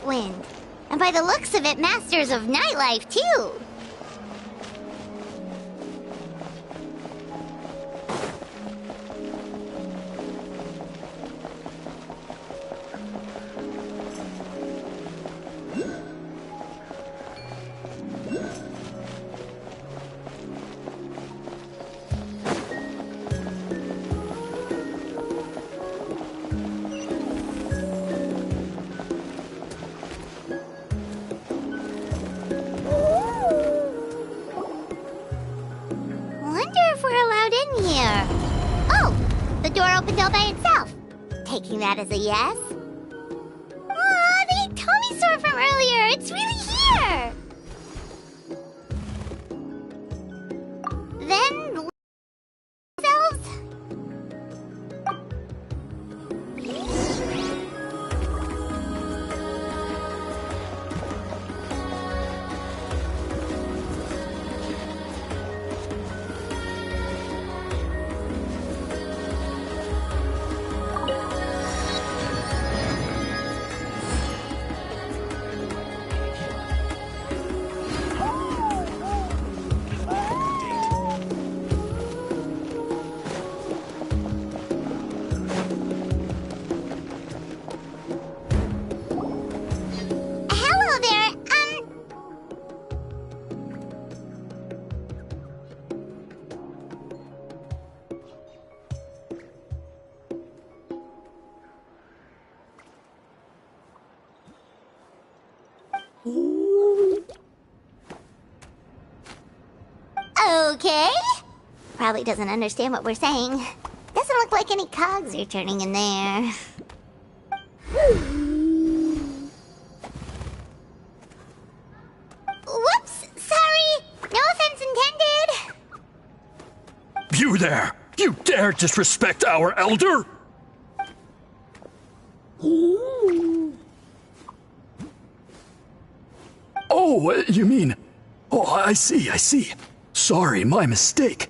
Nightwind. And by the looks of it, masters of nightlife, too. Taking that as a yes? Aw, the Tommy sword from earlier! It's really here! Then... ourselves? Okay. Probably doesn't understand what we're saying. Doesn't look like any cogs are turning in there. Whoops! Sorry! No offense intended! You there! You dare disrespect our elder? Oh, you mean... Oh, I see. Sorry, my mistake.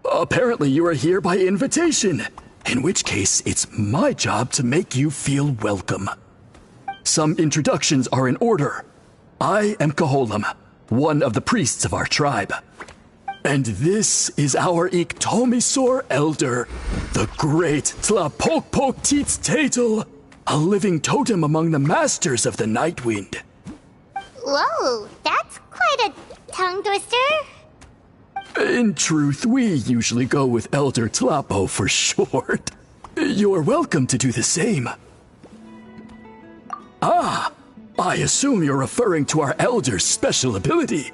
Apparently you are here by invitation, in which case it's my job to make you feel welcome. Some introductions are in order. I am Koholam, one of the priests of our tribe. And this is our Iktomisor elder, the great Tlapokpok Teets Tatel, a living totem among the masters of the Nightwind. Whoa, that's quite a tongue twister. In truth, we usually go with Elder Tlapo for short. You're welcome to do the same. Ah, I assume you're referring to our Elder's special ability.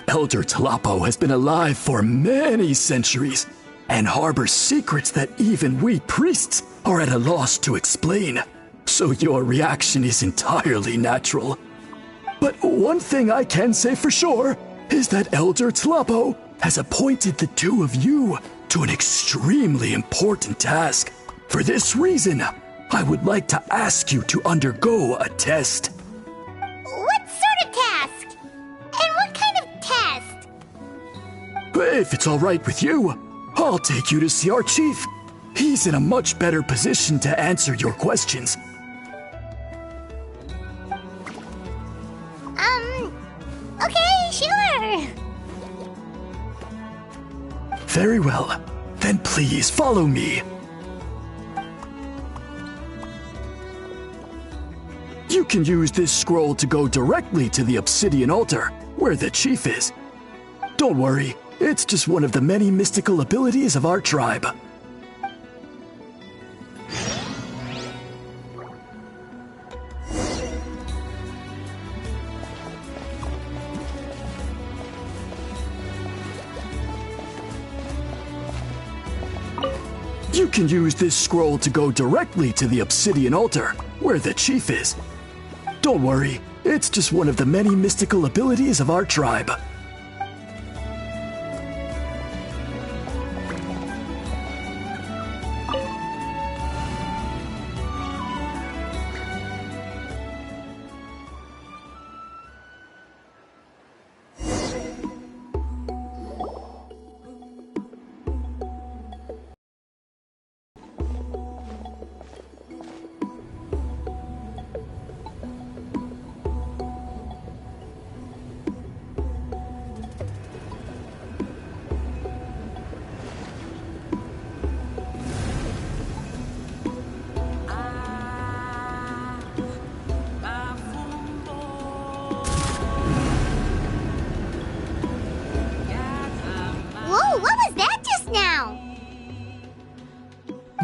Elder Tlapo has been alive for many centuries and harbors secrets that even we priests are at a loss to explain. So your reaction is entirely natural. But one thing I can say for sure is that Elder Tlapo has appointed the two of you to an extremely important task. For this reason, I would like to ask you to undergo a test. What sort of task? And what kind of test? If it's all right with you, I'll take you to see our chief. He's in a much better position to answer your questions. Okay, sure. Very well. Then please follow me. You can use this scroll to go directly to the obsidian altar, where the chief is. Don't worry, it's just one of the many mystical abilities of our tribe. You can use this scroll to go directly to the obsidian altar, where the chief is. Don't worry, it's just one of the many mystical abilities of our tribe.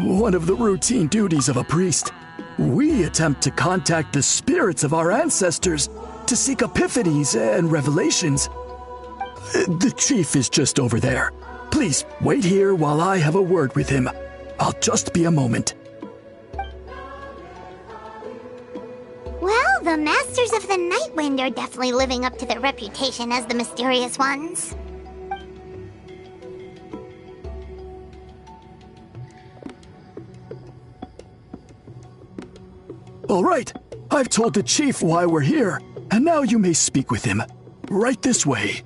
one of the routine duties of a priest. We attempt to contact the spirits of our ancestors to seek epiphanies and revelations. The chief is just over there. Please wait here while I have a word with him. I'll just be a moment. Well, the Masters of the Nightwind are definitely living up to their reputation as the mysterious ones. All right, I've told the chief why we're here, and now you may speak with him. Right this way.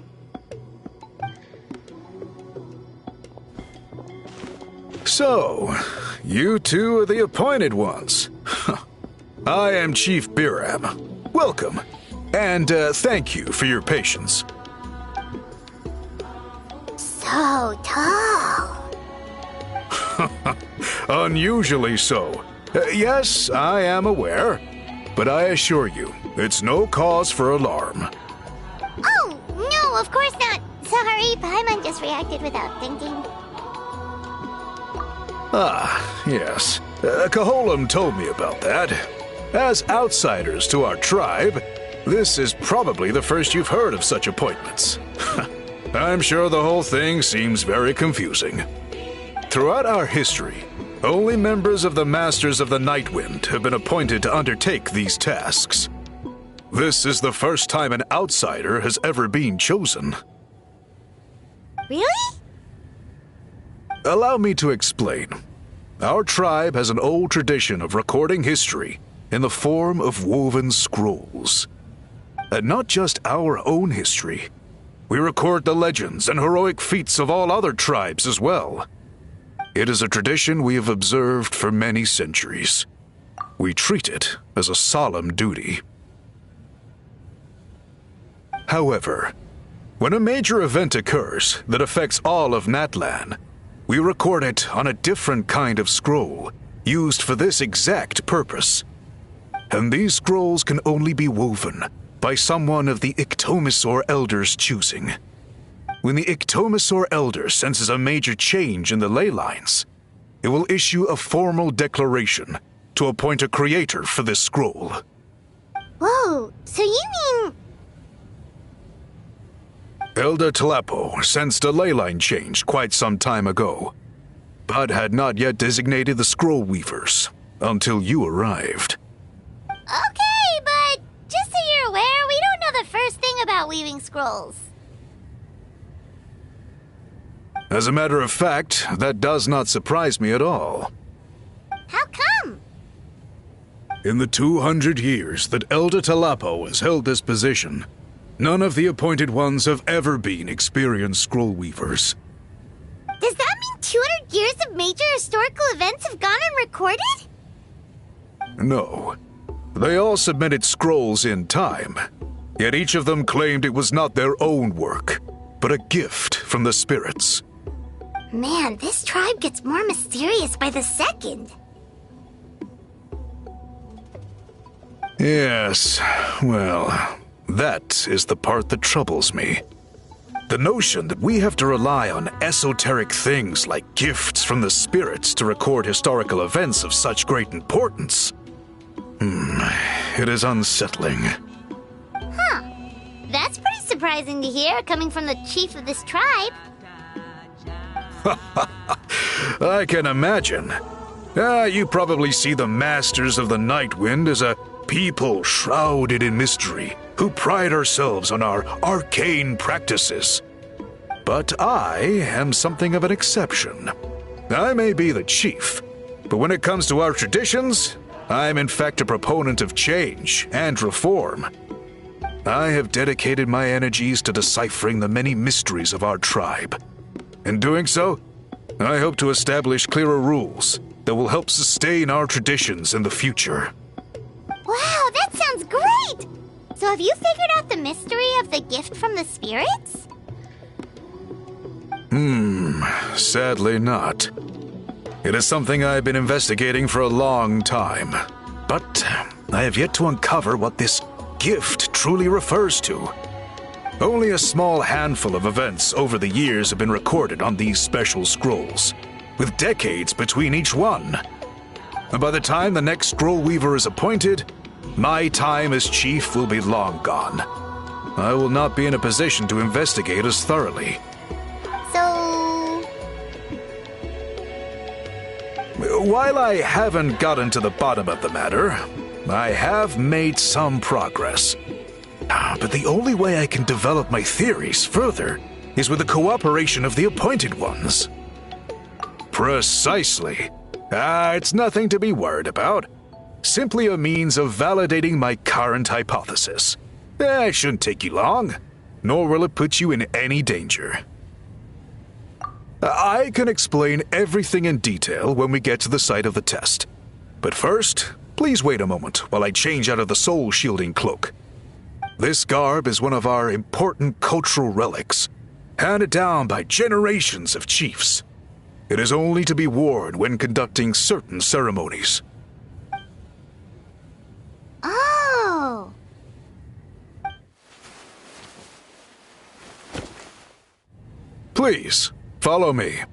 So, you two are the appointed ones. I am Chief Biram. Welcome, and thank you for your patience. So tall. Unusually so. Yes, I am aware, but I assure you, it's no cause for alarm. Oh, no, of course not. Sorry, Paimon just reacted without thinking. Ah, yes. Kaholam told me about that. As outsiders to our tribe, this is probably the first you've heard of such appointments. I'm sure the whole thing seems very confusing. Throughout our history, only members of the Masters of the Nightwind have been appointed to undertake these tasks. This is the first time an outsider has ever been chosen. Really? Allow me to explain. Our tribe has an old tradition of recording history in the form of woven scrolls. And not just our own history. We record the legends and heroic feats of all other tribes as well. It is a tradition we have observed for many centuries. We treat it as a solemn duty. However, when a major event occurs that affects all of Natlan, we record it on a different kind of scroll, used for this exact purpose. And these scrolls can only be woven by someone of the Ictomisaur Elder's choosing. When the Ictomisaur Elder senses a major change in the ley lines, it will issue a formal declaration to appoint a creator for this scroll. Whoa, so you mean... Elder Tlapo sensed a ley line change quite some time ago, but had not yet designated the scroll weavers until you arrived. Okay, but just so you're aware, we don't know the first thing about weaving scrolls. As a matter of fact, that does not surprise me at all. How come? In the 200 years that Elder Tlapo has held this position, none of the appointed ones have ever been experienced scroll weavers. Does that mean 200 years of major historical events have gone unrecorded? No. They all submitted scrolls in time, yet each of them claimed it was not their own work, but a gift from the spirits. Man, this tribe gets more mysterious by the second. Yes, well, that is the part that troubles me. The notion that we have to rely on esoteric things like gifts from the spirits to record historical events of such great importance. It is unsettling. Huh. That's pretty surprising to hear, coming from the chief of this tribe. I can imagine. You probably see the Masters of the Nightwind as a people shrouded in mystery, who pride ourselves on our arcane practices. But I am something of an exception. I may be the chief, but when it comes to our traditions, I am in fact a proponent of change and reform. I have dedicated my energies to deciphering the many mysteries of our tribe. In doing so, I hope to establish clearer rules that will help sustain our traditions in the future. Wow, that sounds great! So have you figured out the mystery of the gift from the spirits? Sadly not. It is something I've been investigating for a long time, but I have yet to uncover what this gift truly refers to. Only a small handful of events over the years have been recorded on these special scrolls, with decades between each one. By the time the next Scroll Weaver is appointed, my time as chief will be long gone. I will not be in a position to investigate as thoroughly. So... While I haven't gotten to the bottom of the matter, I have made some progress. But the only way I can develop my theories further is with the cooperation of the appointed ones. Precisely. It's nothing to be worried about. Simply a means of validating my current hypothesis. It shouldn't take you long, nor will it put you in any danger. I can explain everything in detail when we get to the site of the test. But first, please wait a moment while I change out of the soul-shielding cloak. This garb is one of our important cultural relics, handed down by generations of chiefs. It is only to be worn when conducting certain ceremonies. Oh! Please, follow me.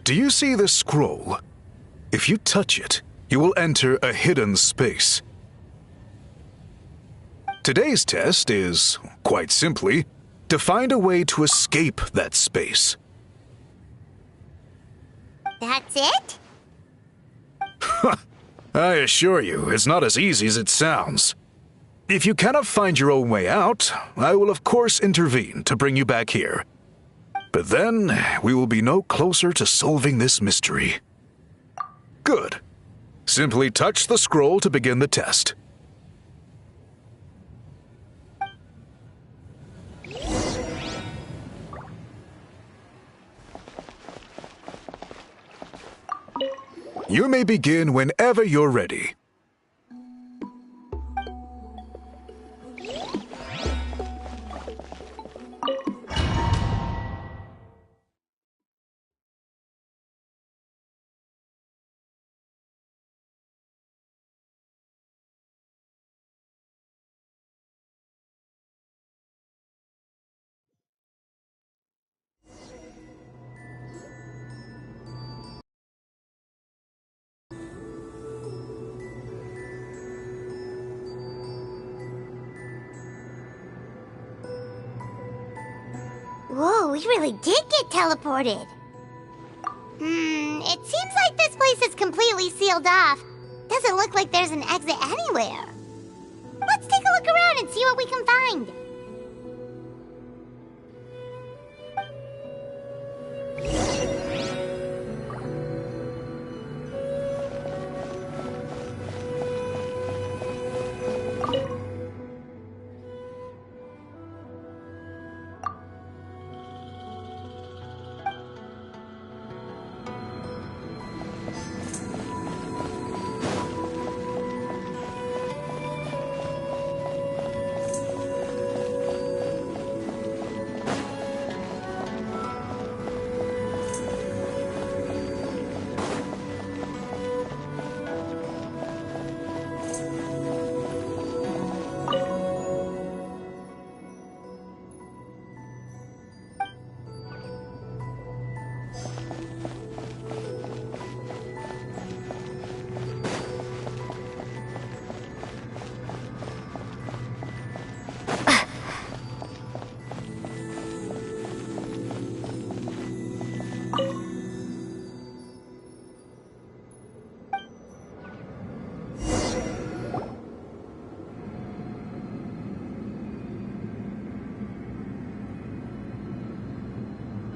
Do you see this scroll? If you touch it, you will enter a hidden space. Today's test is, quite simply, to find a way to escape that space. That's it? I assure you, it's not as easy as it sounds. If you cannot find your own way out, I will of course intervene to bring you back here. But then, we will be no closer to solving this mystery. Good. Simply touch the scroll to begin the test. You may begin whenever you're ready. Whoa, we really did get teleported. It seems like this place is completely sealed off. Doesn't look like there's an exit anywhere. Let's take a look around and see what we can find.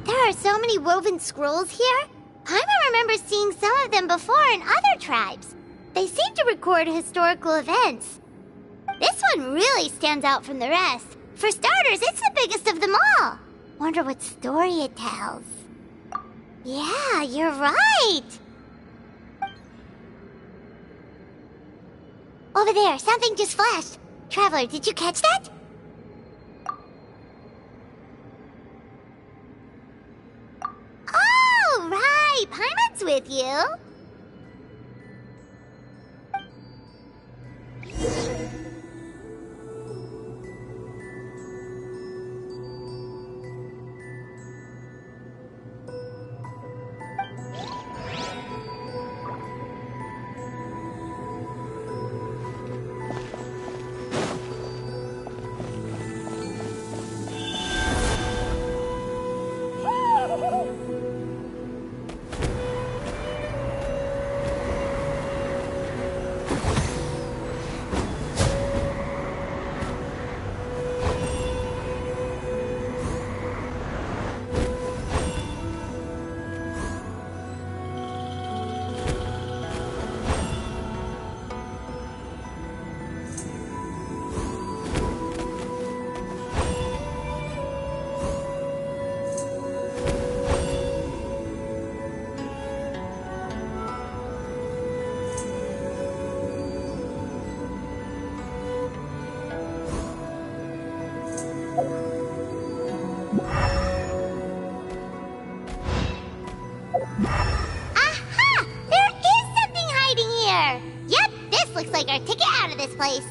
There are so many woven scrolls here. I remember seeing some of them before in other tribes. They seem to record historical events. This one really stands out from the rest. For starters, it's the biggest of them all. Wonder what story it tells. Yeah, you're right. Over there, something just flashed. Traveler, did you catch that? Oh, right. Paimon's with you. looks like our ticket out of this place.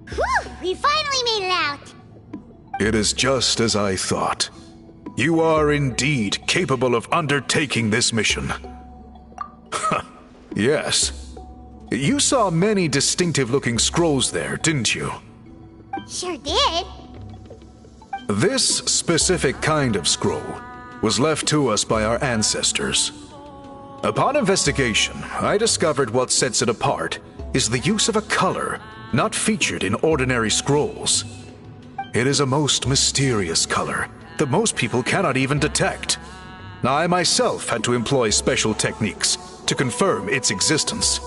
Whew! We finally made it out! It is just as I thought. You are indeed capable of undertaking this mission. Yes. You saw many distinctive-looking scrolls there, didn't you? Sure did. This specific kind of scroll was left to us by our ancestors. Upon investigation, I discovered what sets it apart is the use of a color not featured in ordinary scrolls. It is a most mysterious color that most people cannot even detect. I myself had to employ special techniques to confirm its existence.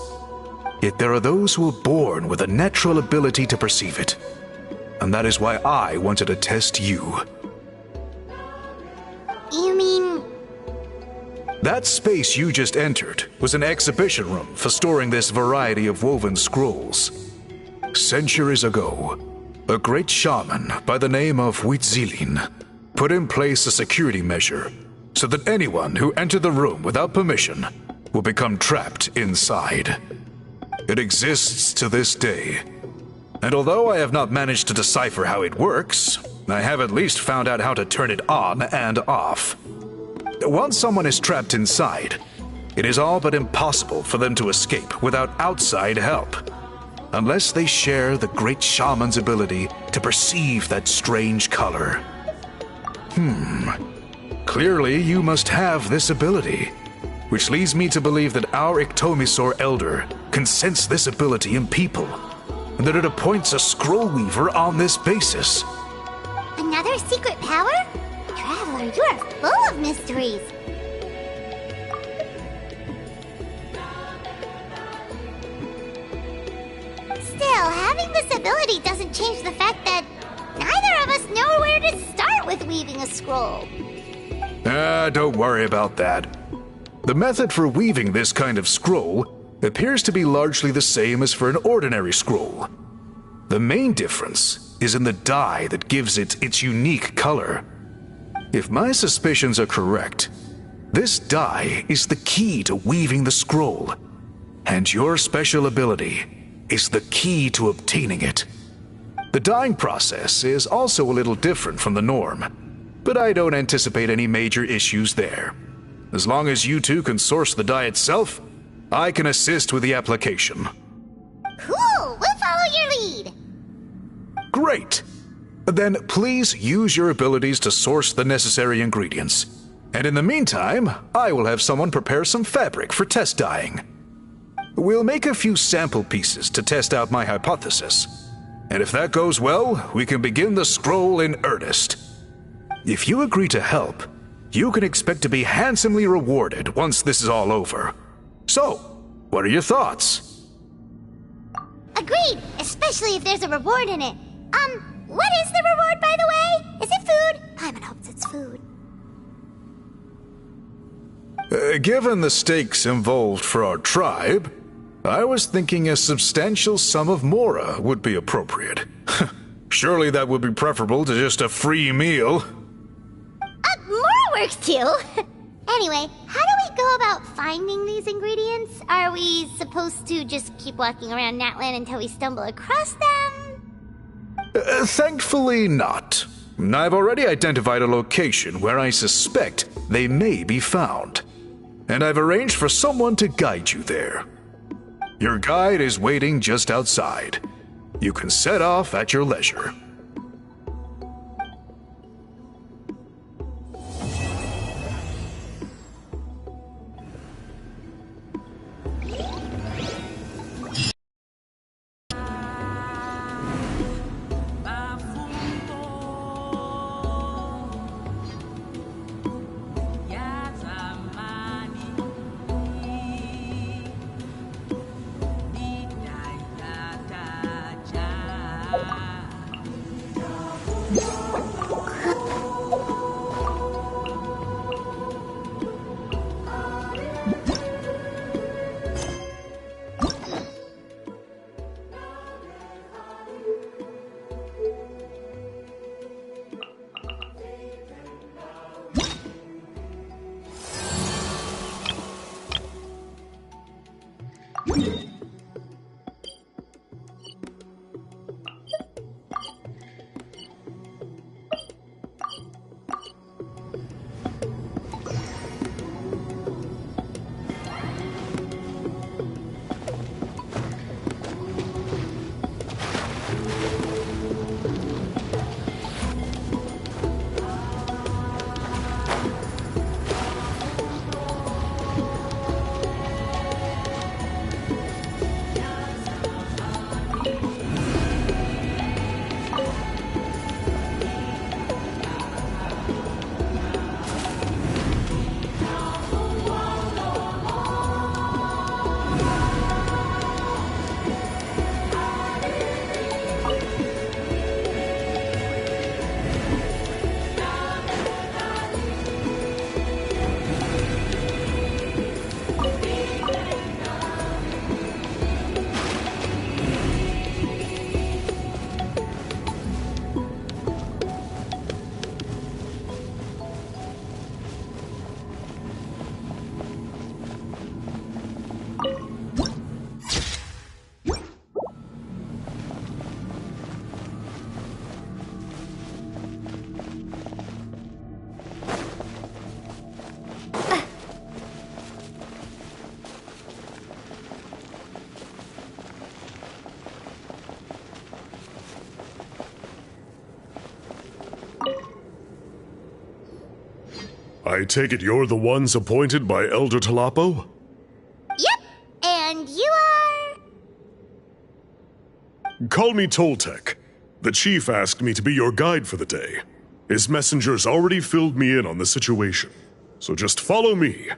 Yet there are those who are born with a natural ability to perceive it. And that is why I wanted to test you. You mean... That space you just entered was an exhibition room for storing this variety of woven scrolls. Centuries ago, a great shaman by the name of Huitzilin put in place a security measure so that anyone who entered the room without permission will become trapped inside. It exists to this day, and although I have not managed to decipher how it works, I have at least found out how to turn it on and off. Once someone is trapped inside, it is all but impossible for them to escape without outside help, unless they share the great shaman's ability to perceive that strange color. Clearly you must have this ability, which leads me to believe that our Ictomisor Elder can sense this ability in people, and that it appoints a scroll weaver on this basis. Another secret power? Traveler, you are full of mysteries. Still, having this ability doesn't change the fact that neither of us know where to start with weaving a scroll. Don't worry about that. The method for weaving this kind of scroll appears to be largely the same as for an ordinary scroll. The main difference is in the dye that gives it its unique color. If my suspicions are correct, this dye is the key to weaving the scroll, and your special ability is the key to obtaining it. The dyeing process is also a little different from the norm, but I don't anticipate any major issues there. As long as you two can source the dye itself, I can assist with the application. Cool! We'll follow your lead! Great! Then please use your abilities to source the necessary ingredients. And in the meantime, I will have someone prepare some fabric for test dyeing. We'll make a few sample pieces to test out my hypothesis. And if that goes well, we can begin the scroll in earnest. If you agree to help, you can expect to be handsomely rewarded once this is all over. So, what are your thoughts? Agreed, especially if there's a reward in it. What is the reward, by the way? Is it food? Paimon hopes it's food. Given the stakes involved for our tribe, I was thinking a substantial sum of mora would be appropriate. Surely that would be preferable to just a free meal. Mora works too! Anyway, how do we go about finding these ingredients? Are we supposed to just keep walking around Natlan until we stumble across them? Thankfully not. I've already identified a location where I suspect they may be found. And I've arranged for someone to guide you there. Your guide is waiting just outside. You can set off at your leisure. I take it you're the ones appointed by Elder Talapo? Yep, and you are... Call me Toltec. The chief asked me to be your guide for the day. His messengers already filled me in on the situation, so just follow me.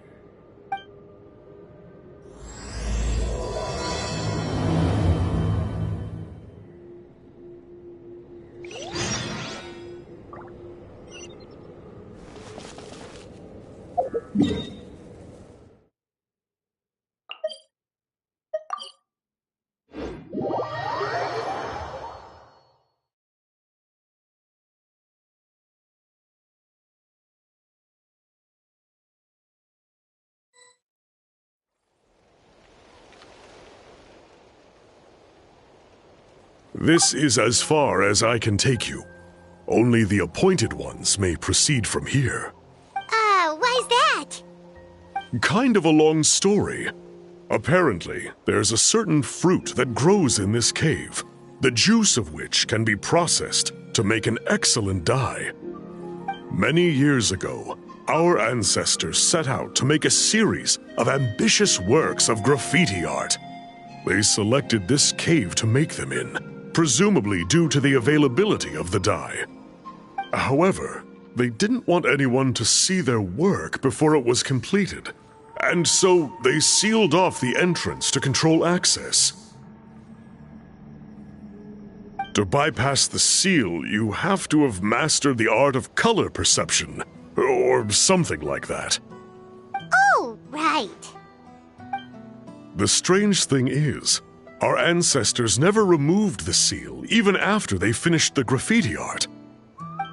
This is as far as I can take you. Only the appointed ones may proceed from here. Why's that? Kind of a long story. Apparently, there's a certain fruit that grows in this cave, the juice of which can be processed to make an excellent dye. Many years ago, our ancestors set out to make a series of ambitious works of graffiti art. They selected this cave to make them in, presumably due to the availability of the dye. However, they didn't want anyone to see their work before it was completed, and so they sealed off the entrance to control access. To bypass the seal, you have to have mastered the art of color perception, or something like that. Oh, right. The strange thing is, our ancestors never removed the seal, even after they finished the graffiti art.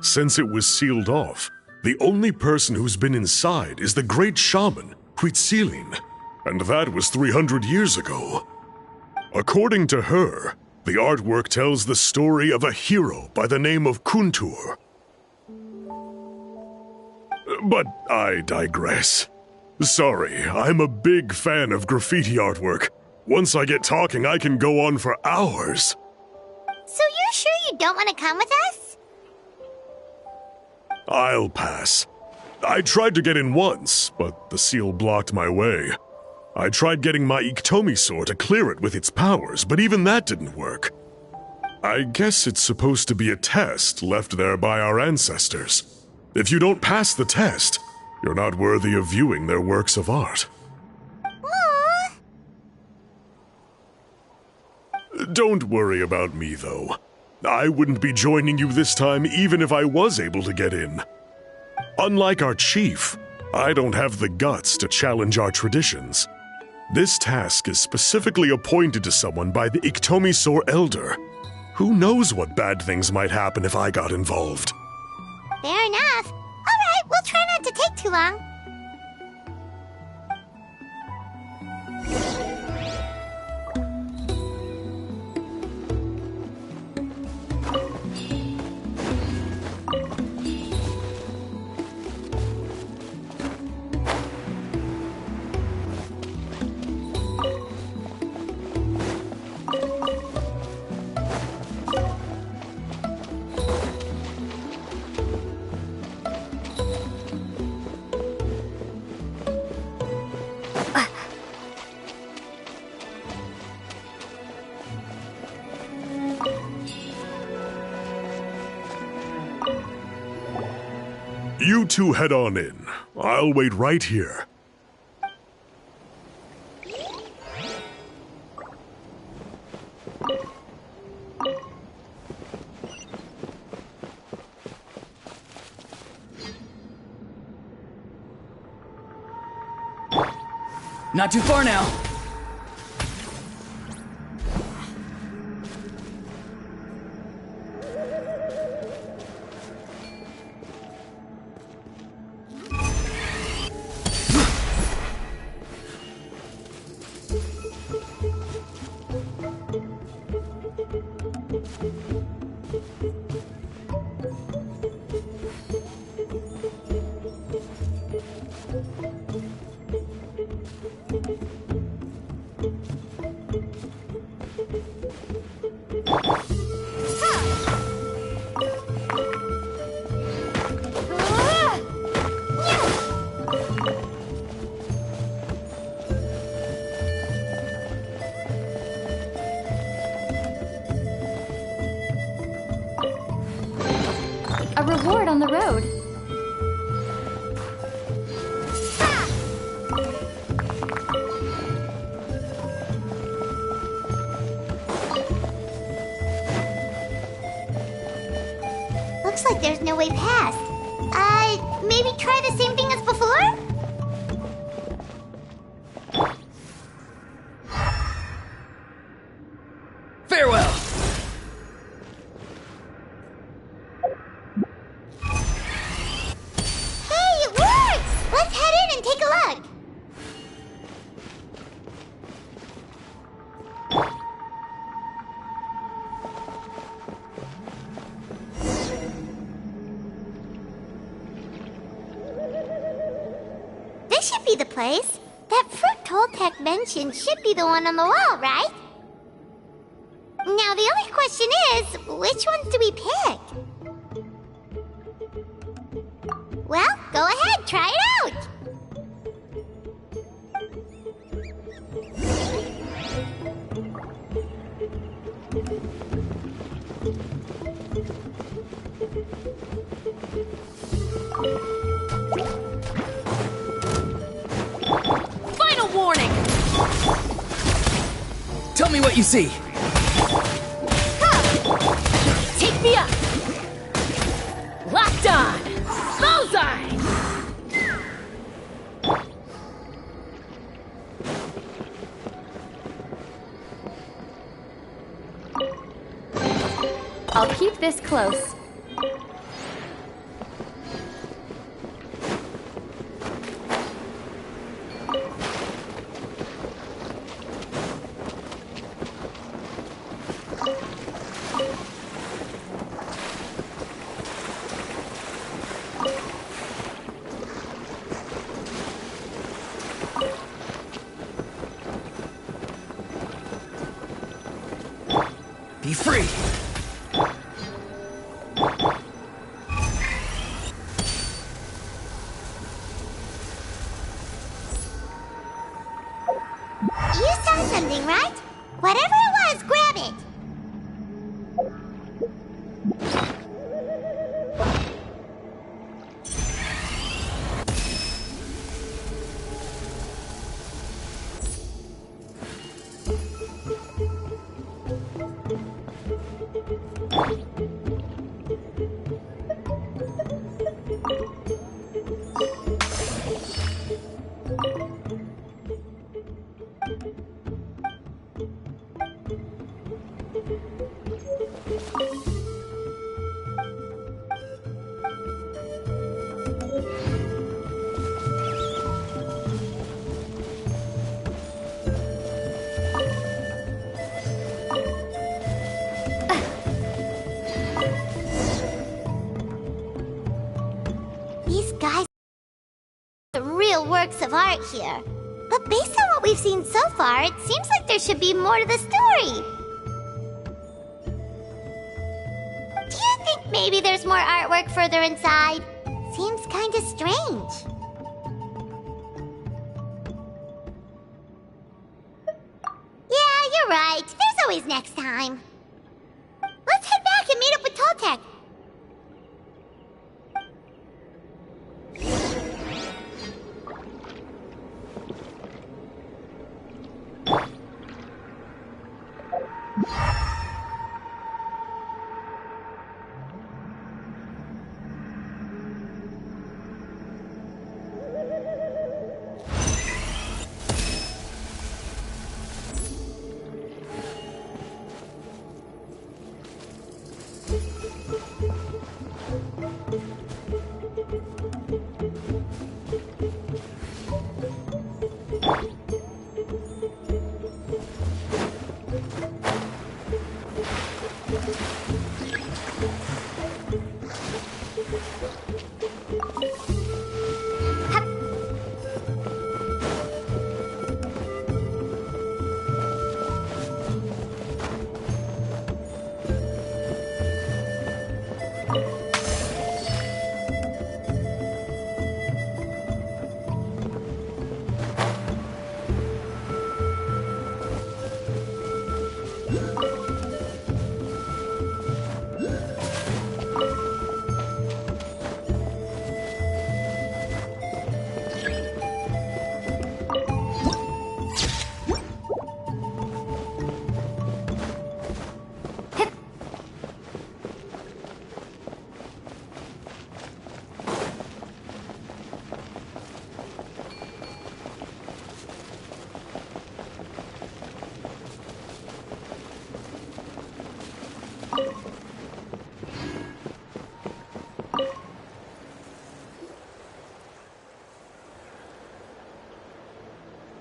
Since it was sealed off, the only person who's been inside is the great shaman, Huitzilin, and that was 300 years ago. According to her, the artwork tells the story of a hero by the name of Kuntur. But I digress. Sorry, I'm a big fan of graffiti artwork. Once I get talking, I can go on for hours. So you're sure you don't want to come with us? I'll pass. I tried to get in once, but the seal blocked my way. I tried getting my Iktomi to clear it with its powers, but even that didn't work. I guess it's supposed to be a test left there by our ancestors. If you don't pass the test, you're not worthy of viewing their works of art. Aww. Don't worry about me, though. I wouldn't be joining you this time even if I was able to get in. Unlike our chief, I don't have the guts to challenge our traditions. This task is specifically appointed to someone by the Iktomi Elder. Who knows what bad things might happen if I got involved? Fair enough. All right, we'll try not to take too long. You two head on in. I'll wait right here. Not too far now. A reward on the road. Looks like there's no way past. Maybe try the same thing as before? Farewell! Hey, it works! Let's head in and take a look. This should be the place. That fruit Toltec mentioned should be the one on the wall, right? Now the only question is, which ones do we pick? Well, go ahead, try it out! you see. Take me up! Locked on! Bullseye! I'll keep this close. Be free. You saw something, right? Whatever it was, grab it! These guys are the real works of art here. But based on what we've seen so far, it seems like there should be more to the story. Do you think maybe there's more artwork further inside? Seems kinda strange. Yeah, you're right. There's always next time. Let's head back and meet up with Toltec.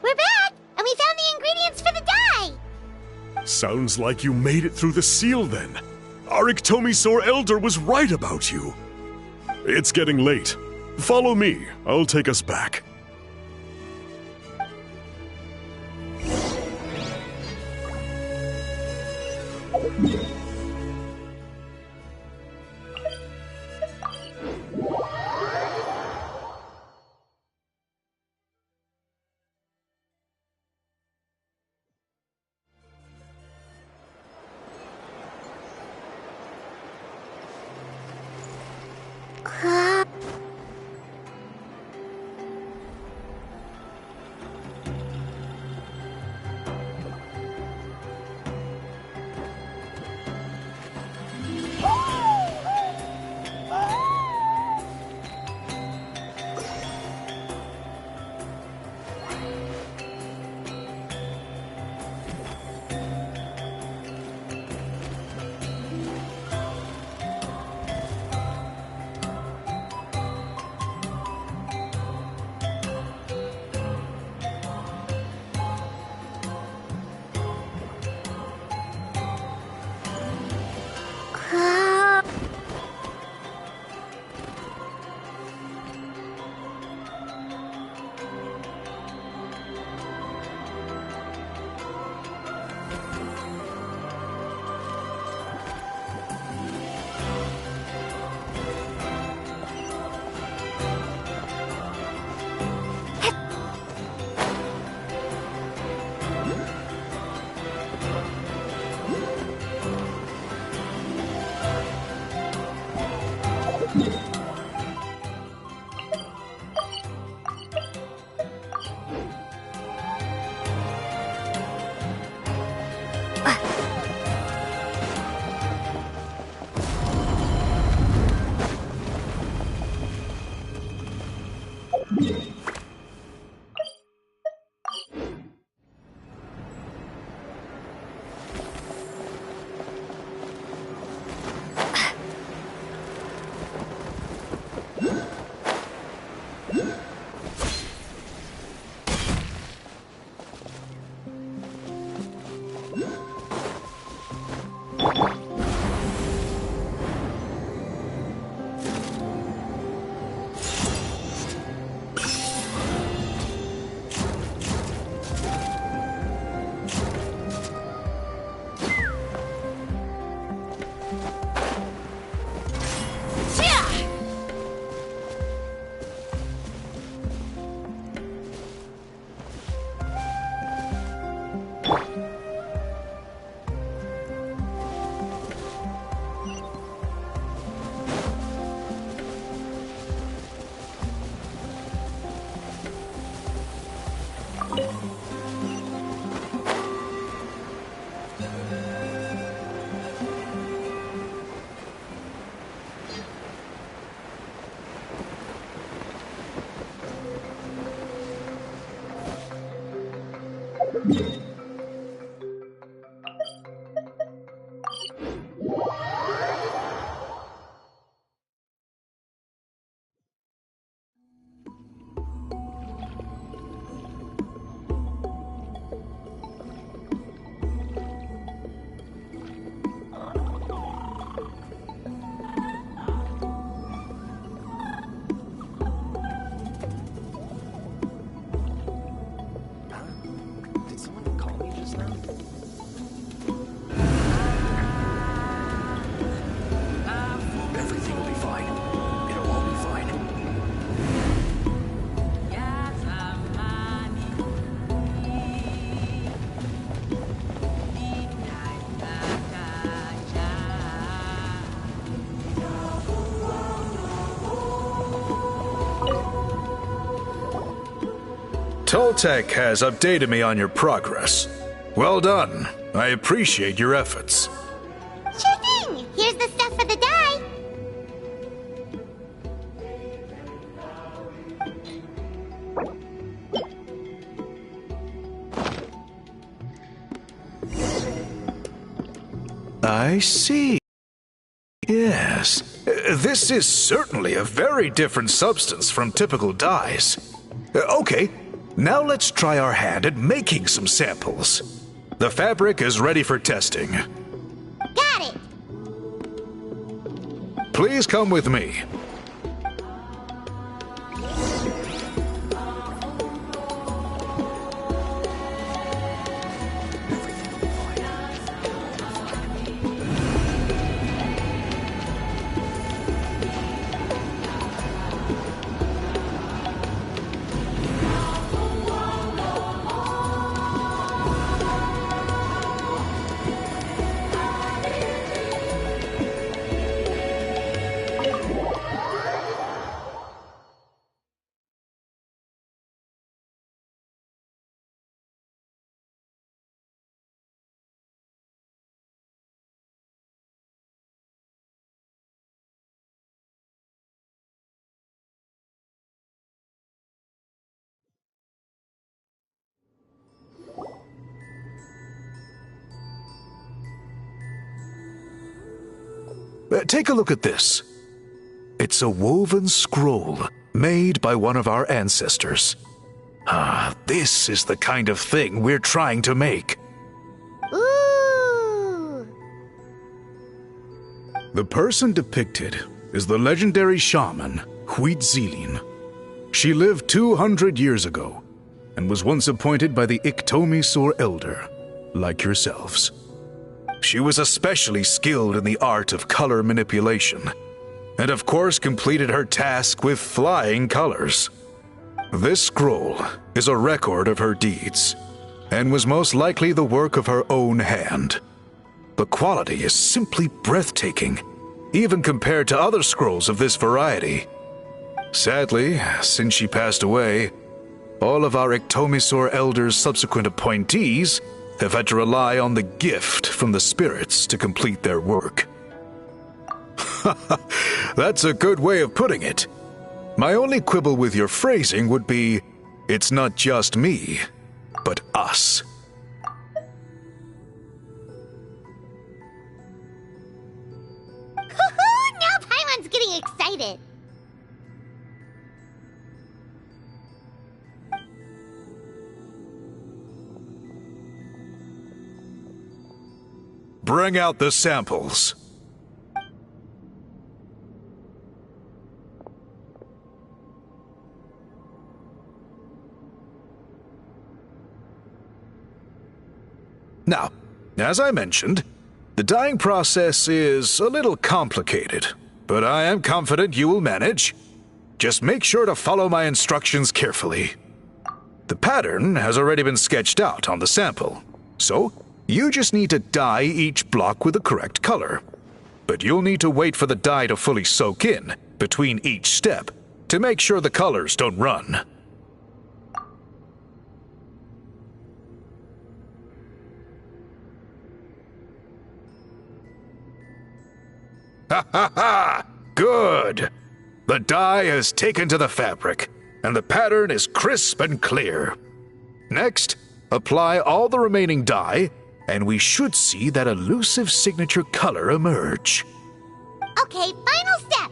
We're back, and we found the ingredients for the dye! Sounds like you made it through the seal then. Our Iktomisaur Elder was right about you. It's getting late. Follow me. I'll take us back. Toltec has updated me on your progress. Well done. I appreciate your efforts. Sure thing! Here's the stuff for the dye. I see. Yes. This is certainly a very different substance from typical dyes. Okay, now let's try our hand at making some samples. The fabric is ready for testing. Got it! Please come with me. Take a look at this. It's a woven scroll made by one of our ancestors. This is the kind of thing we're trying to make. Ooh! The person depicted is the legendary shaman, Huitzilin. She lived 200 years ago and was once appointed by the Iktomisor Elder, like yourselves. She was especially skilled in the art of color manipulation, and of course completed her task with flying colors. This scroll is a record of her deeds, and was most likely the work of her own hand. The quality is simply breathtaking, even compared to other scrolls of this variety. Sadly, since she passed away, all of our Iktomisor Elder's subsequent appointees have had to rely on the gift from the spirits to complete their work. That's a good way of putting it. My only quibble with your phrasing would be, it's not just me, but us. Now Paimon's getting excited. Bring out the samples. Now, as I mentioned, the dyeing process is a little complicated, but I am confident you will manage. Just make sure to follow my instructions carefully. The pattern has already been sketched out on the sample, so you just need to dye each block with the correct color. But you'll need to wait for the dye to fully soak in between each step to make sure the colors don't run. Ha ha ha! Good! The dye has taken to the fabric, and the pattern is crisp and clear. Next, apply all the remaining dye, and we should see that elusive signature color emerge. Okay, final step.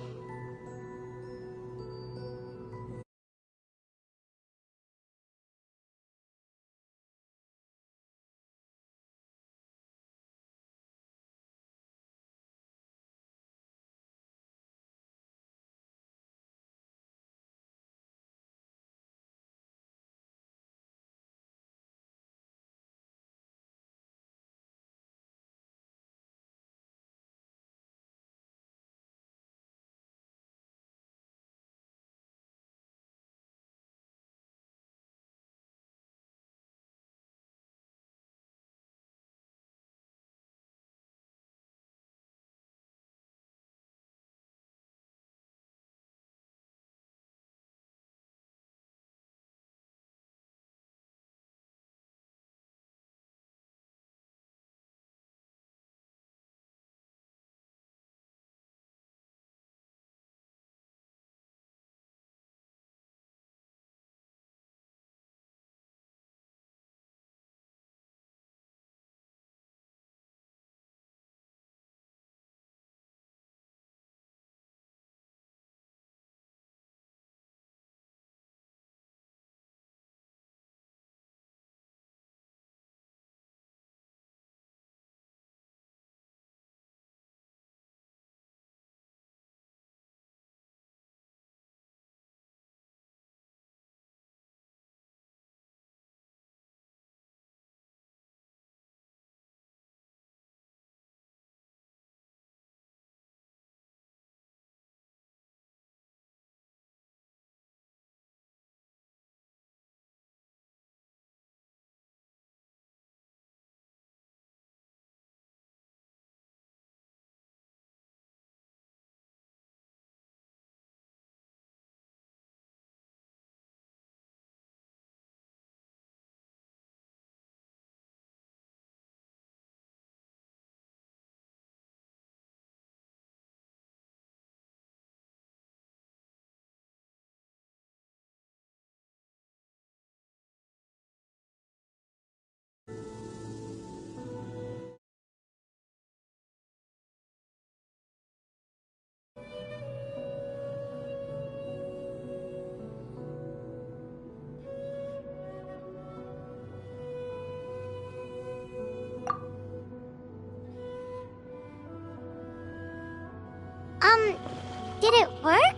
Did it work?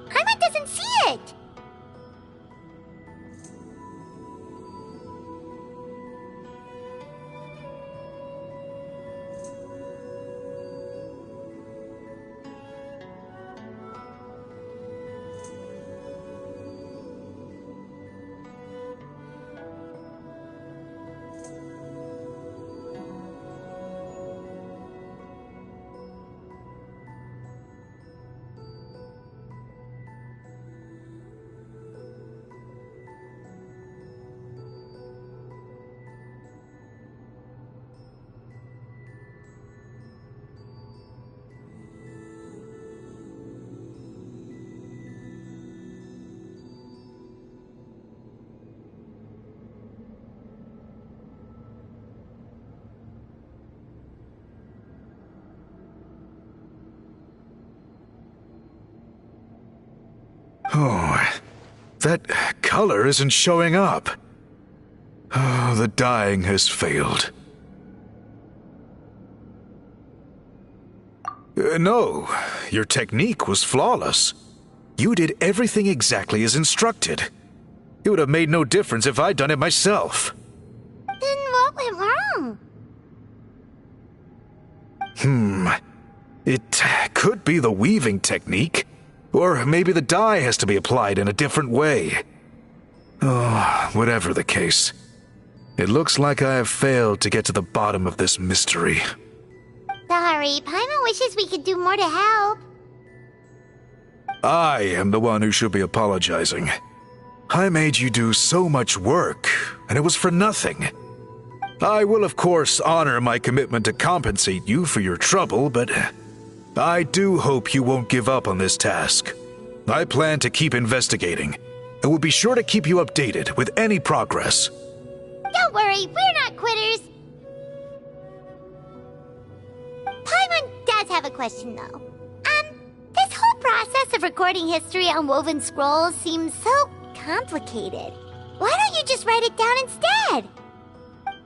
Paimon doesn't see it! Oh, that color isn't showing up. Oh, the dyeing has failed. No, your technique was flawless. You did everything exactly as instructed. It would have made no difference if I'd done it myself. Then what went wrong? It could be the weaving technique. Or maybe the dye has to be applied in a different way. Oh, whatever the case. It looks like I have failed to get to the bottom of this mystery. Sorry, Paimon wishes we could do more to help. I am the one who should be apologizing. I made you do so much work, and it was for nothing. I will, of course, honor my commitment to compensate you for your trouble, but I do hope you won't give up on this task. I plan to keep investigating, and will be sure to keep you updated with any progress. Don't worry, we're not quitters. Paimon does have a question, though. This whole process of recording history on woven scrolls seems so complicated. Why don't you just write it down instead?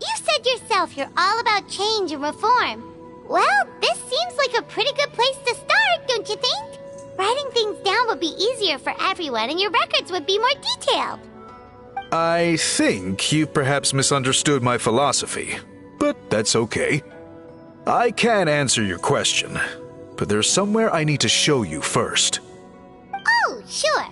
You said yourself you're all about change and reform. Well, this seems like a pretty good place to start, don't you think? Writing things down would be easier for everyone, and your records would be more detailed. I think you've perhaps misunderstood my philosophy, but that's okay. I can answer your question, but there's somewhere I need to show you first. Oh, sure.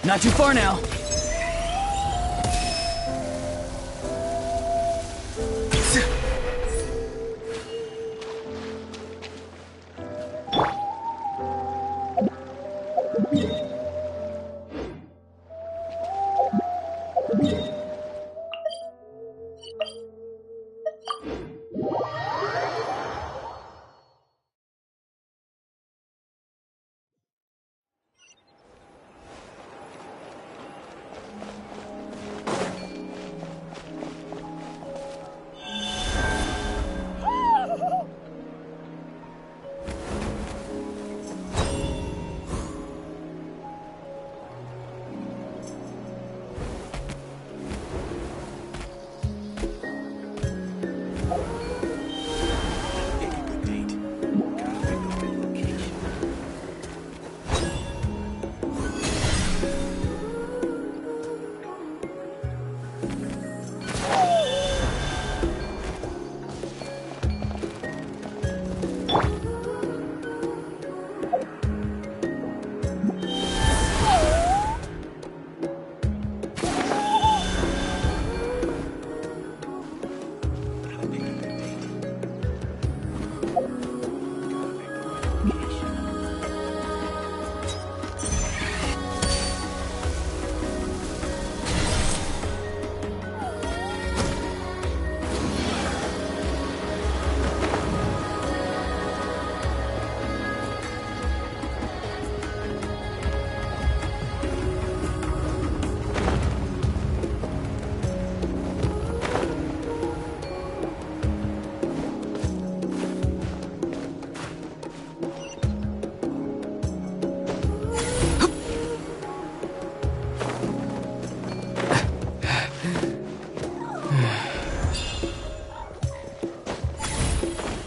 Not too far now.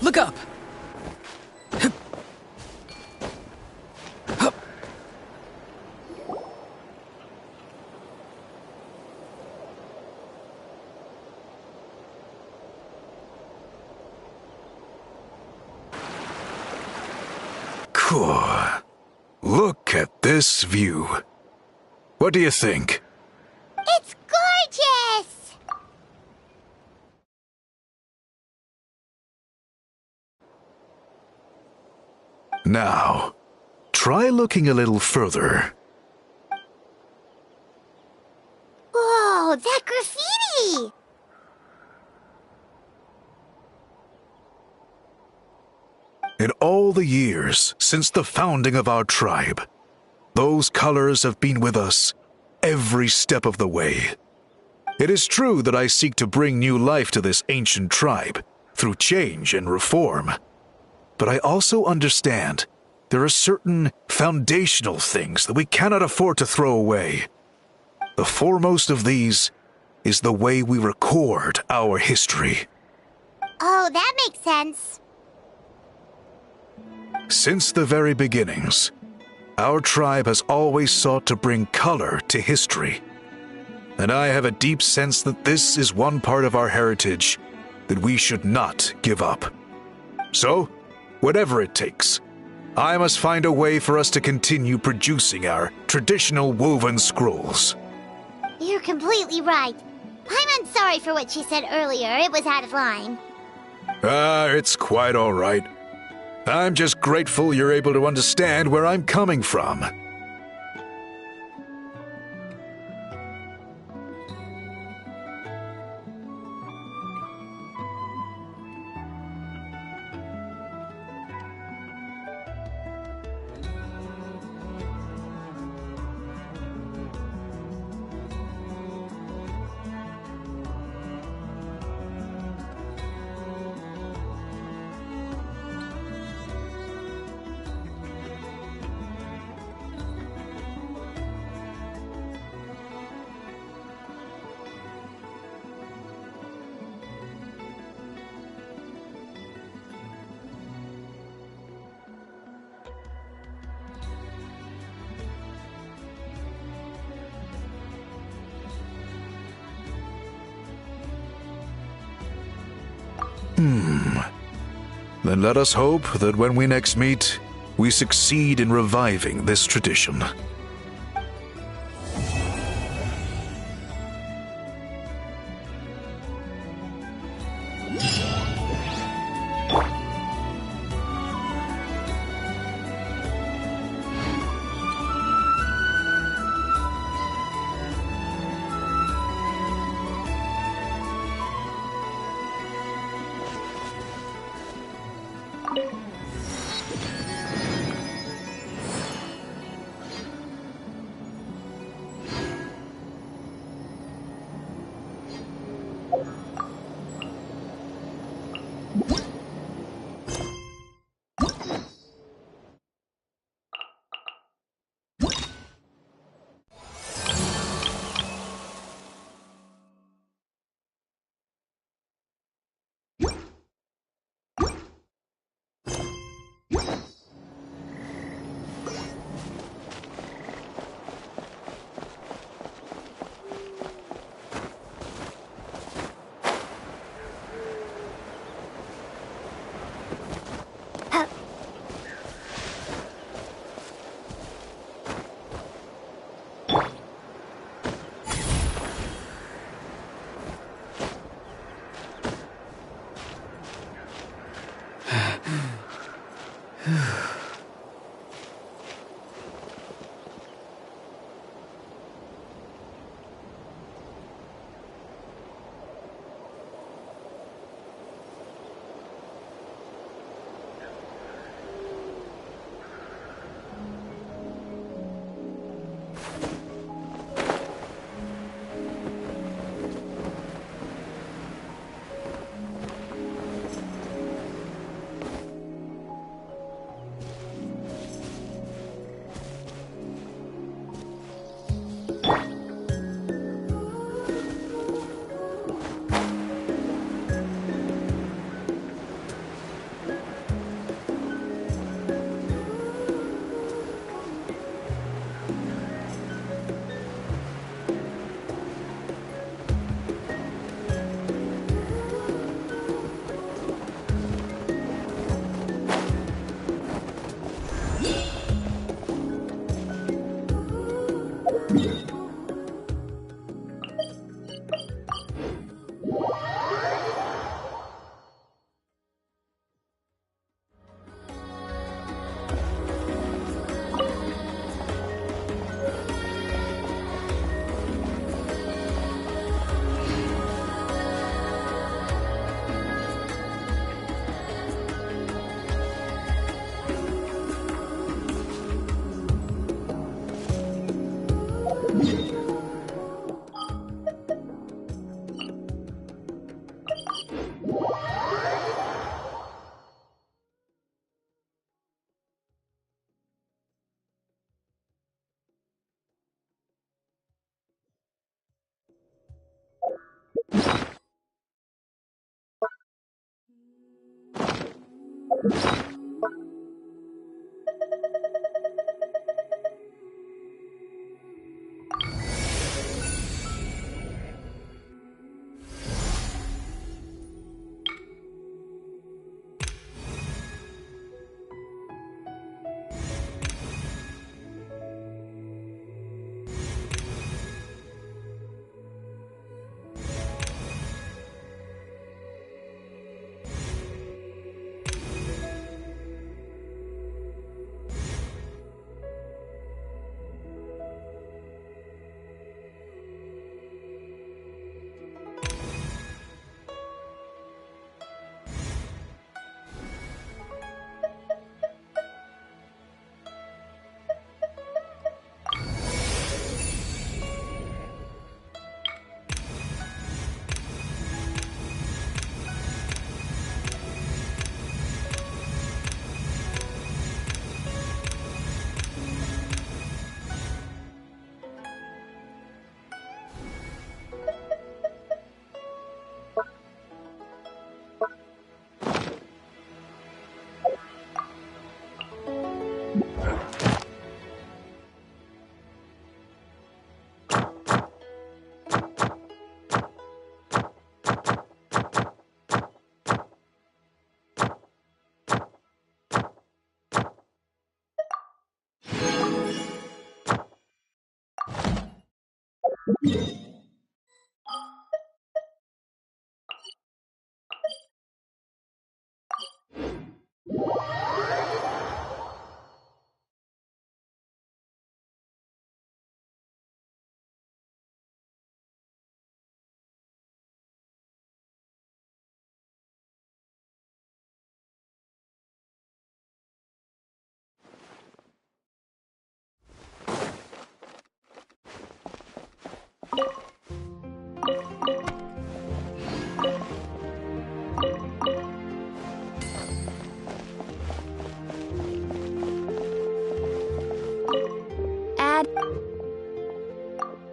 Look up! Cool. Look at this view. What do you think? It's gorgeous! Now, try looking a little further. Whoa, that graffiti! In all the years since the founding of our tribe, those colors have been with us every step of the way. It is true that I seek to bring new life to this ancient tribe through change and reform. But I also understand there are certain foundational things that we cannot afford to throw away. The foremost of these is the way we record our history. Oh, that makes sense. Since the very beginnings, our tribe has always sought to bring color to history. And I have a deep sense that this is one part of our heritage that we should not give up. So, whatever it takes, I must find a way for us to continue producing our traditional woven scrolls. You're completely right. I'm sorry for what she said earlier. It was out of line. It's quite all right. I'm just grateful you're able to understand where I'm coming from. Then let us hope that when we next meet, we succeed in reviving this tradition.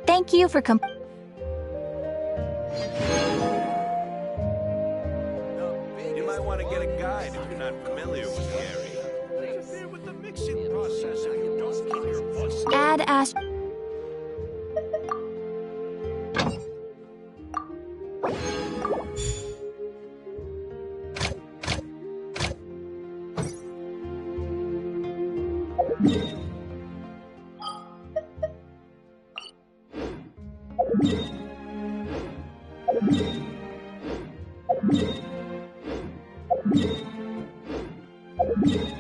Thank you for You might want to get a guide if you're not familiar with the area. Interfere with the mixing process if you don't keep your voice. Add Ash. You